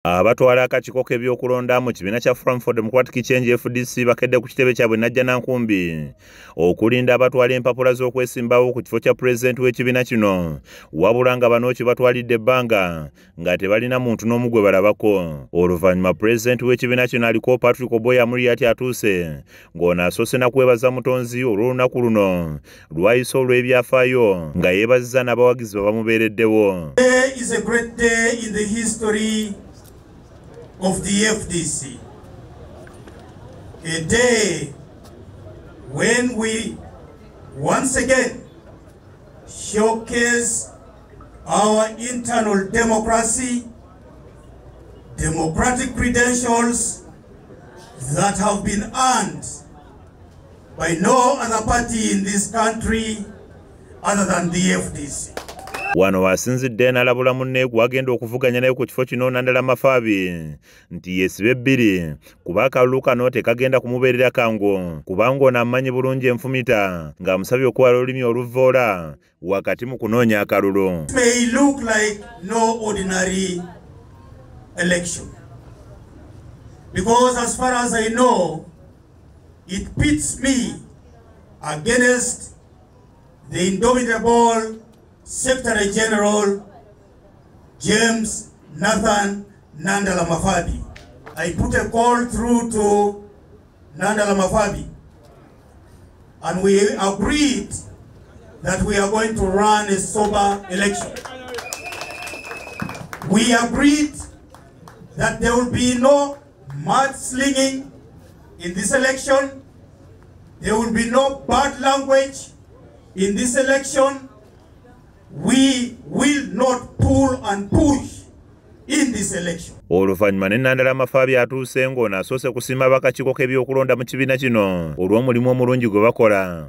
Abatwala akakiiko k'ebyokulonda mu kibiina kya Forum for Democratic Change FDC bakedde ku kitebe kyabwe Najjanankumbi okulinda abatwala empapula z'okwesimbawo ku kifo kya pulezidenti w'ekibiina kino, wabula nga bano kye batwalidde ebbanga nga tebalina muntu n'omu gwe balabako. Oluvannyuma pulezidenti w'ekibiina kino aliko Patrick Oboya Amuriat atuuse ng'ono asoose na kwebaza Mutonzi olw'olunaku luno lwayise olw'ebyafaayo nga yeebazizza n'abawagizi bamubeereddewo. Today is a great day in the history of the FDC, a day when we once again showcase our internal democracy, democratic credentials that have been earned by no other party in this country other than the FDC. Wano wasinzidde n'alabula munne gwagenda okuvuganya naye ku kifo kino Nandala Mafaabi nti yeesibe bbiri kuba akalulu kano tekagenda kumubeerera kangu kubanga ono amanyi bulungi enfumita ng'amusabye okuwala olulimi oluvvoola wakati mu kunoonya akalulu. It may look like no ordinary election because as far as I know it pits me against the indomitable Secretary General James Nathan Nandala Mafaabi. I put a call through to Nandala Mafaabi and we agreed that we are going to run a sober election. We agreed that there will be no mudslinging in this election. There will be no bad language in this election. We will not pull and push in this election. Oluvannyuma ne Nandala Mafaabi atuuse ng'ono asoose kusiima bakakiiko k'ebyokulonda mu kibiina kino olw'omulimu omulungi gwe bakola.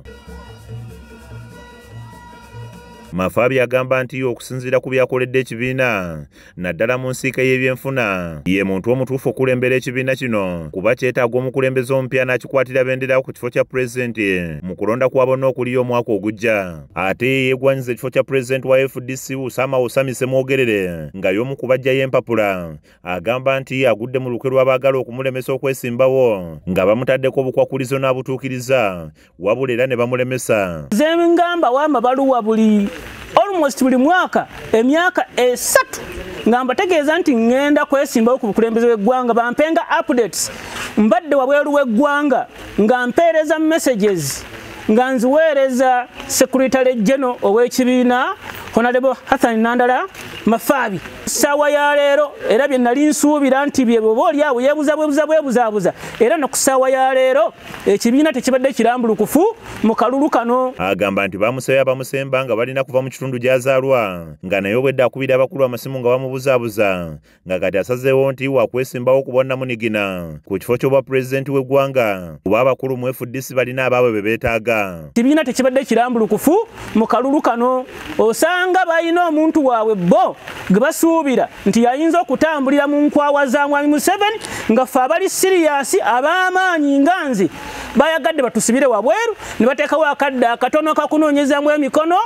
Mafaabi agamba nti okusinziira ku byakoledde ekibiina naddala mu nsiika y'ebyenfuna ye muntu omutuufu okulembera ekibiina kino kuba kyetaaga omukulembeze omupya n'akikwatira bendera ku kifo kya pulezidenti mu kulonda kwa bonna okuli omwaka ogujja. Ate yeegwanyiza ekifo kya pulezidenti wa FDC Usama Osamise Mwogerere nga y'omu ku bajjayo empapula agamba nti agudde mu lukwe lw'abaagala okumulemesa okwesimbawo nga bamutaddeko obukwakulizo n'abutuukiriza wabula era ne bamulemesa. Nze ngamba wamba baluwa buli almost buli mwaka emyaka 3 nga mbategeeza nti ngenda kwesimbawo ku bukulembeze bw'eggwanga bampenga updates mbadde wabweru w'eggwanga nga mpeereza messages nga nziweereza Secretary General ow'ekibiina Honorable Hassan Nandala Mafaabi. Ssaawa ya leero era bye nali nsuubira nti bye bwoba oli awo yeebuzaabuza era no ku ssaawa ya leero ekibiina tekibadde kirambulukufu mu kalulu kano. Agamba nti bamusabye abamusemba nga balina kuva mu kitundu gy'azaalwa nga naye obwedde akubira abakulu amasimu nga bamubuzaabuza nga kati asazeewo nti wakwesimbawo ku bwannamunigina ku kifo ky'obwa pulezidenti w'eggwanga kuba abakulu mu FDC balina abaabwe be beetaaga. Ekibiina tekibadde kirambulukufu mu kalulu kano osanga balina omuntu waabwe bo gwe basuubira nti yayinza okutambulira mu nkwawa za Mwami Museveni nga ffe abali siriyasi ab'amaanyi nga nze bayagadde batusibire wabweru ne bateekawo akadde akatono kakunoonyezamu emikono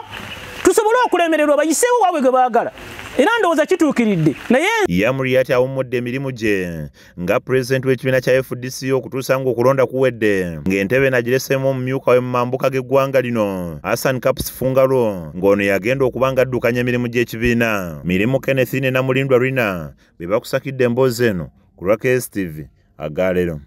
tusobole okulemererwa bayiseewo waabwe gwe baagala. Era ndowooza kituukiridde naye Amuriat awummudde emirimu gye nga pulezidenti w'ekibiina kya FDC okutuusa ng'okulonda kuwedde ng'entebe nagireseemu omumyuka we mu mambuka g'eggwanga lino Hassan Kapusi Fungalo ng'ono yagenda okuba ng'addukanya emirimu gy'ekibiina. Mirimu Kenneth ne Namulindwa Rina be bakusakidde emboozi eno ku lwa KSTV Agaalero.